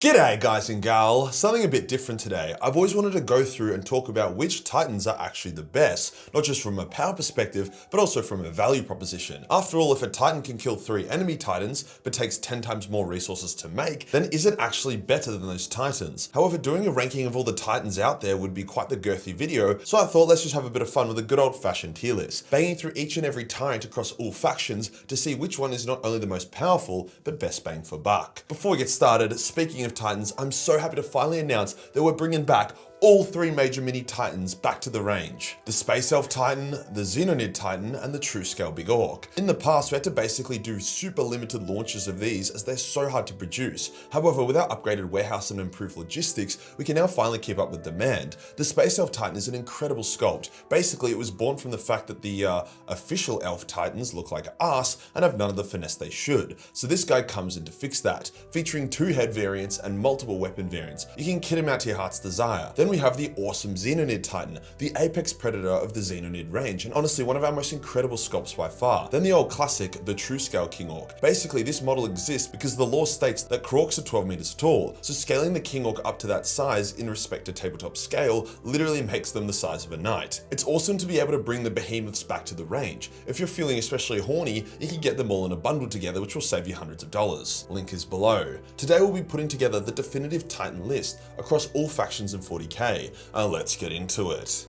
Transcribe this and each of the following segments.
G'day guys and gal, something a bit different today. I've always wanted to go through and talk about which titans are actually the best, not just from a power perspective, but also from a value proposition. After all, if a titan can kill 3 enemy titans, but takes 10 times more resources to make, then is it actually better than those titans? However, doing a ranking of all the titans out there would be quite the girthy video, so I thought let's just have a bit of fun with a good old fashioned tier list, banging through each and every tyrant across all factions to see which one is not only the most powerful, but best bang for buck. Before we get started, speaking of titans, I'm so happy to finally announce that we're bringing back all 3 major mini titans back to the range. The Space Elf Titan, the Xenonid Titan, and the True Scale Big Orc. In the past, we had to basically do super limited launches of these as they're so hard to produce. However, with our upgraded warehouse and improved logistics, we can now finally keep up with demand. The Space Elf Titan is an incredible sculpt. Basically, it was born from the fact that the official Elf Titans look like arse and have none of the finesse they should. So this guy comes in to fix that, featuring 2 head variants and multiple weapon variants. You can kit him out to your heart's desire. Then we have the awesome Xenonid Titan, the apex predator of the Xenonid range, and honestly one of our most incredible sculpts by far. Then the old classic, the True Scale King Orc. Basically, this model exists because the lore states that Kroorks are 12 meters tall, so scaling the King Orc up to that size in respect to tabletop scale literally makes them the size of a knight. It's awesome to be able to bring the behemoths back to the range. If you're feeling especially horny, you can get them all in a bundle together, which will save you hundreds of dollars. Link is below. Today we'll be putting together the definitive Titan list across all factions in 40k. Let's get into it.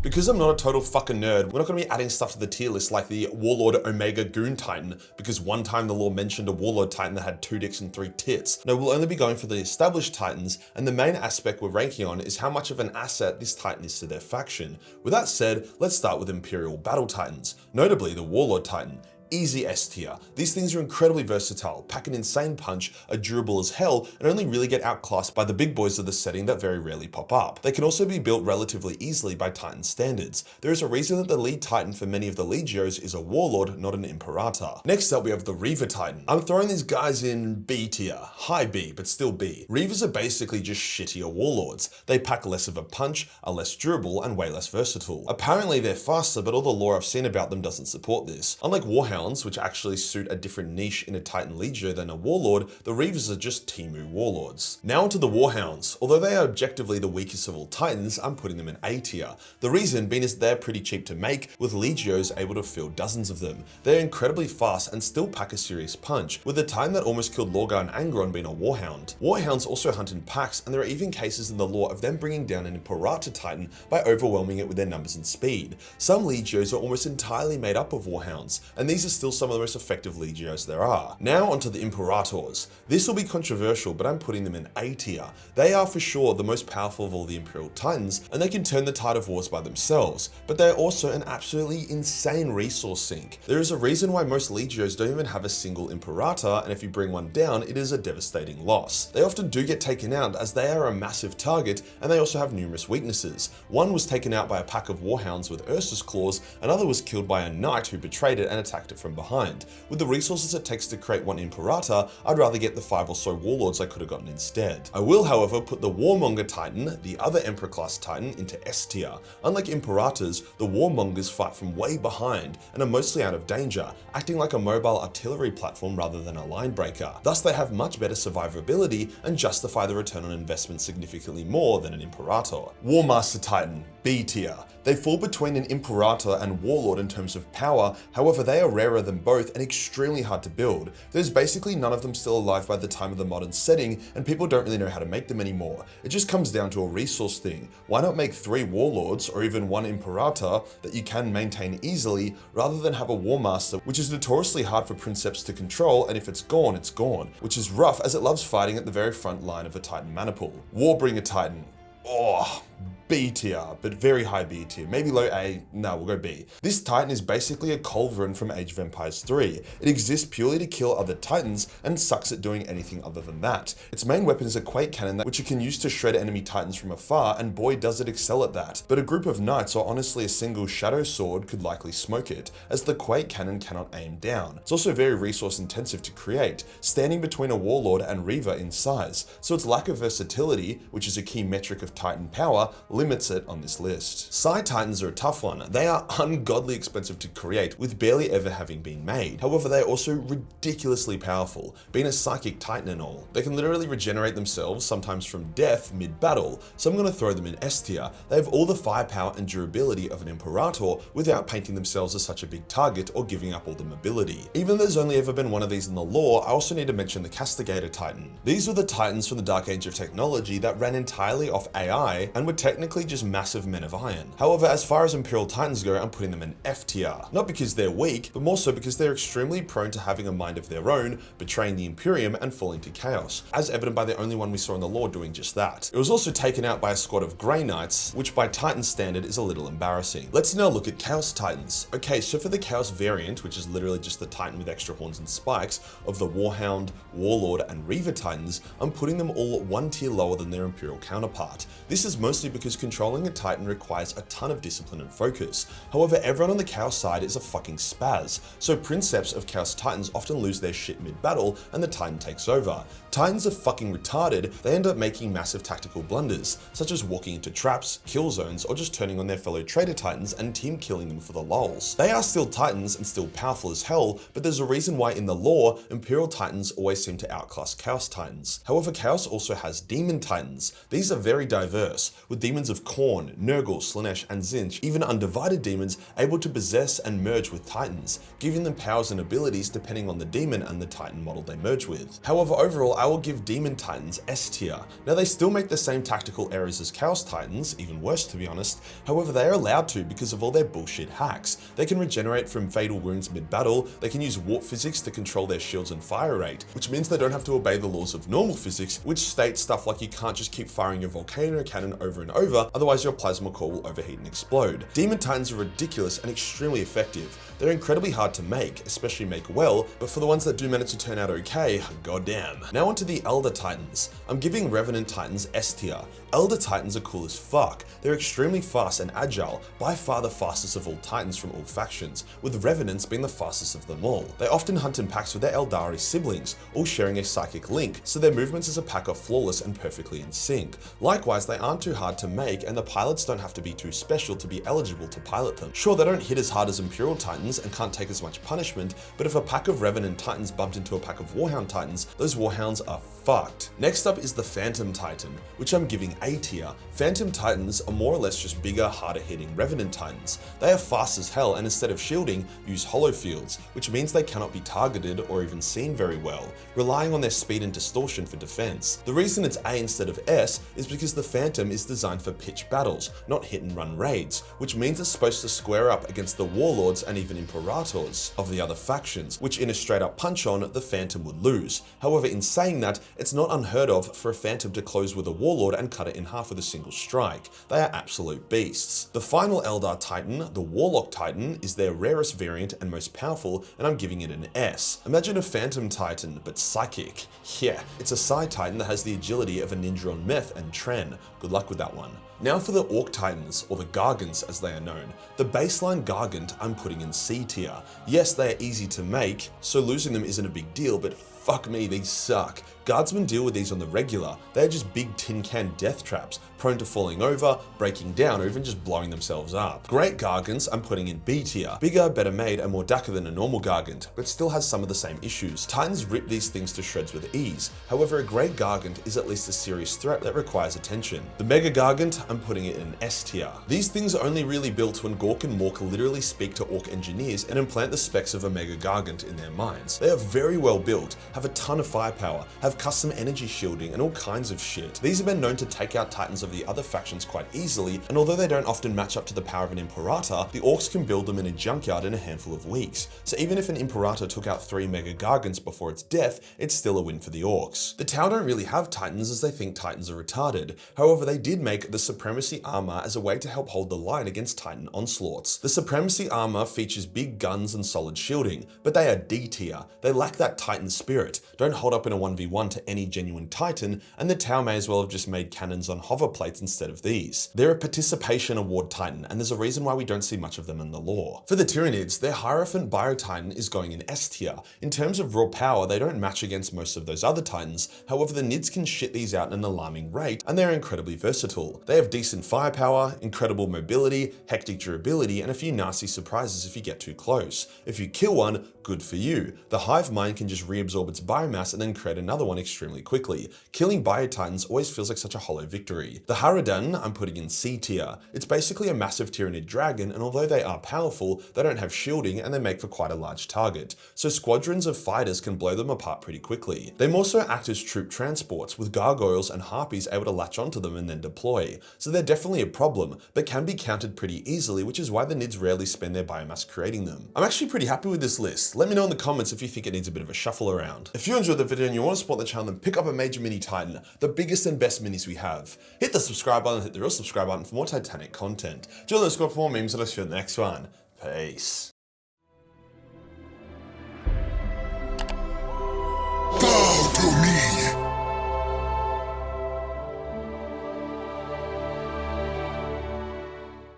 Because I'm not a total fucking nerd, we're not going to be adding stuff to the tier list like the Warlord Omega Goon Titan, because one time the lore mentioned a Warlord Titan that had 2 dicks and 3 tits. No, we'll only be going for the established Titans, and the main aspect we're ranking on is how much of an asset this Titan is to their faction. With that said, let's start with Imperial Battle Titans, notably the Warlord Titan. Easy S tier. These things are incredibly versatile, pack an insane punch, are durable as hell, and only really get outclassed by the big boys of the setting that very rarely pop up. They can also be built relatively easily by Titan standards. There is a reason that the lead Titan for many of the Legios is a Warlord, not an Imperator. Next up we have the Reaver Titan. I'm throwing these guys in B tier, high B, but still B. Reavers are basically just shittier Warlords. They pack less of a punch, are less durable, and way less versatile. Apparently they're faster, but all the lore I've seen about them doesn't support this. Unlike Warhounds, which actually suit a different niche in a Titan Legio than a Warlord, the Reavers are just Timu Warlords. Now onto the Warhounds. Although they are objectively the weakest of all Titans, I'm putting them in A tier. The reason being is they're pretty cheap to make, with Legios able to field dozens of them. They're incredibly fast and still pack a serious punch, with the Titan that almost killed Lorgar and Angron being a Warhound. Warhounds also hunt in packs, and there are even cases in the lore of them bringing down an Imperator Titan by overwhelming it with their numbers and speed. Some Legios are almost entirely made up of Warhounds, and these are still some of the most effective Legios there are. Now onto the Imperators. This will be controversial, but I'm putting them in A tier. They are for sure the most powerful of all the Imperial Titans, and they can turn the tide of wars by themselves, but they're also an absolutely insane resource sink. There is a reason why most Legios don't even have a single Imperator, and if you bring one down, it is a devastating loss. They often do get taken out as they are a massive target, and they also have numerous weaknesses. One was taken out by a pack of Warhounds with Ursus Claws, another was killed by a knight who betrayed it and attacked it from behind. With the resources it takes to create one Imperator, I'd rather get the 5 or so Warlords I could have gotten instead. I will, however, put the Warmonger Titan, the other Emperor class Titan, into S tier. Unlike Imperators, the Warmongers fight from way behind and are mostly out of danger, acting like a mobile artillery platform rather than a line breaker. Thus they have much better survivability and justify the return on investment significantly more than an Imperator. Warmaster Titan, B tier. They fall between an Imperator and Warlord in terms of power, however they are rarer than both and extremely hard to build. There's basically none of them still alive by the time of the modern setting, and people don't really know how to make them anymore. It just comes down to a resource thing. Why not make 3 Warlords or even 1 Imperator that you can maintain easily, rather than have a Warmaster, which is notoriously hard for Princeps to control, and if it's gone, which is rough as it loves fighting at the very front line of a Titan maniple. Warbringer Titan. Oh, B tier, but very high B tier. Maybe low A, no, we'll go B. This Titan is basically a Culverin from Age of Empires 3. It exists purely to kill other Titans and sucks at doing anything other than that. Its main weapon is a Quake Cannon which it can use to shred enemy Titans from afar, and boy does it excel at that. But a group of Knights or honestly a single Shadow Sword could likely smoke it, as the Quake Cannon cannot aim down. It's also very resource intensive to create, standing between a Warlord and Reaver in size, so its lack of versatility, which is a key metric of Titan power, limits it on this list. Psi Titans are a tough one. They are ungodly expensive to create, with barely ever having been made. However, they are also ridiculously powerful, being a psychic titan and all. They can literally regenerate themselves, sometimes from death mid-battle, so I'm going to throw them in S tier. They have all the firepower and durability of an Imperator without painting themselves as such a big target or giving up all the mobility. Even though there's only ever been one of these in the lore, I also need to mention the Castigator Titan. These were the titans from the Dark Age of technology that ran entirely off AI and were technically just massive men of iron. However, as far as Imperial Titans go, I'm putting them in F tier. Not because they're weak, but more so because they're extremely prone to having a mind of their own, betraying the Imperium and falling to chaos, as evident by the only one we saw in the lore doing just that. It was also taken out by a squad of Grey Knights, which by Titan standard is a little embarrassing. Let's now look at Chaos Titans. Okay, so for the Chaos variant, which is literally just the Titan with extra horns and spikes, of the Warhound, Warlord, and Reaver Titans, I'm putting them all one tier lower than their Imperial counterpart. This is mostly because controlling a Titan requires a ton of discipline and focus. However, everyone on the Chaos side is a fucking spaz, so Princeps of Chaos Titans often lose their shit mid-battle and the Titan takes over. Titans are fucking retarded, they end up making massive tactical blunders, such as walking into traps, kill zones, or just turning on their fellow traitor Titans and team killing them for the lulz. They are still Titans and still powerful as hell, but there's a reason why in the lore, Imperial Titans always seem to outclass Chaos Titans. However, Chaos also has Demon Titans. These are very diverse, with demons of Khorne, Nurgle, Slaanesh, and Tzeentch, even undivided demons able to possess and merge with Titans, giving them powers and abilities depending on the demon and the Titan model they merge with. However, overall, I will give Demon Titans S tier. Now, they still make the same tactical errors as Chaos Titans, even worse to be honest. However, they are allowed to because of all their bullshit hacks. They can regenerate from fatal wounds mid-battle, they can use warp physics to control their shields and fire rate, which means they don't have to obey the laws of normal physics, which states stuff like you can't just keep firing your volcano cannon over and over, otherwise your plasma core will overheat and explode. Demon Titans are ridiculous and extremely effective. They're incredibly hard to make, especially make well, but for the ones that do manage to turn out okay, goddamn. Now onto the Eldar Titans. I'm giving Revenant Titans S tier. Eldar Titans are cool as fuck. They're extremely fast and agile, by far the fastest of all Titans from all factions, with Revenants being the fastest of them all. They often hunt in packs with their Eldari siblings, all sharing a psychic link, so their movements as a pack are flawless and perfectly in sync. Likewise, they aren't too hard to make, and the pilots don't have to be too special to be eligible to pilot them. Sure, they don't hit as hard as Imperial Titans and can't take as much punishment, but if a pack of Revenant Titans bumped into a pack of Warhound Titans, those Warhounds are fucked. Next up is the Phantom Titan, which I'm giving A tier. Phantom Titans are more or less just bigger, harder hitting Revenant Titans. They are fast as hell and instead of shielding, use hollow fields, which means they cannot be targeted or even seen very well, relying on their speed and distortion for defense. The reason it's A instead of S is because the Phantom is designed for pitch battles, not hit and run raids, which means it's supposed to square up against the Warlords and even Imperators of the other factions, which in a straight up punch on, the Phantom would lose. However, in saying that, it's not unheard of for a Phantom to close with a Warlord and cut it in half with a single strike. They are absolute beasts. The final Eldar Titan, the Warlock Titan, is their rarest variant and most powerful, and I'm giving it an S. Imagine a Phantom Titan, but psychic. Yeah, it's a Psi Titan that has the agility of a ninja on meth and Tren. Good luck with that one. Now for the Orc Titans, or the Gargants as they are known. The baseline Gargant I'm putting in C tier. Yes, they are easy to make, so losing them isn't a big deal, but fuck me, these suck. Guardsmen deal with these on the regular. They are just big tin can death traps, prone to falling over, breaking down, or even just blowing themselves up. Great Gargants I'm putting in B tier. Bigger, better made, and more dakka than a normal Gargant, but still has some of the same issues. Titans rip these things to shreds with ease. However, a Great Gargant is at least a serious threat that requires attention. The Mega Gargant, I'm putting it in S tier. These things are only really built when Gork and Mork literally speak to Orc engineers and implant the specs of a Mega Gargant in their minds. They are very well built, have a ton of firepower, have custom energy shielding, and all kinds of shit. These have been known to take out Titans of the other factions quite easily, and although they don't often match up to the power of an Imperator, the Orcs can build them in a junkyard in a handful of weeks. So even if an Imperator took out 3 Mega Gargants before its death, it's still a win for the Orcs. The Tau don't really have Titans as they think Titans are retarded. However, they did make the Supremacy Armor as a way to help hold the line against Titan onslaughts. The Supremacy Armor features is big guns and solid shielding, but they are D tier. They lack that Titan spirit, don't hold up in a 1v1 to any genuine Titan, and the Tau may as well have just made cannons on hover plates instead of these. They're a participation award Titan, and there's a reason why we don't see much of them in the lore. For the Tyranids, their Hierophant Biotitan is going in S tier. In terms of raw power, they don't match against most of those other Titans, however the Nids can shit these out at an alarming rate, and they're incredibly versatile. They have decent firepower, incredible mobility, hectic durability, and a few nasty surprises if you get too close. If you kill one, good for you. The hive mind can just reabsorb its biomass and then create another one extremely quickly. Killing Biotitans always feels like such a hollow victory. The Harridan I'm putting in C tier. It's basically a massive Tyranid dragon, and although they are powerful, they don't have shielding and they make for quite a large target, so squadrons of fighters can blow them apart pretty quickly. They more so act as troop transports, with gargoyles and harpies able to latch onto them and then deploy, so they're definitely a problem, but can be countered pretty easily, which is why the Nids rarely spend their biomass creating them. I'm actually pretty happy with this list. Let me know in the comments if you think it needs a bit of a shuffle around. If you enjoyed the video and you want to support the channel, then pick up a major mini Titan, the biggest and best minis we have. Hit the subscribe button, hit the real subscribe button for more Titanic content. Join the Discord for more memes, and I'll see you in the next one. Peace.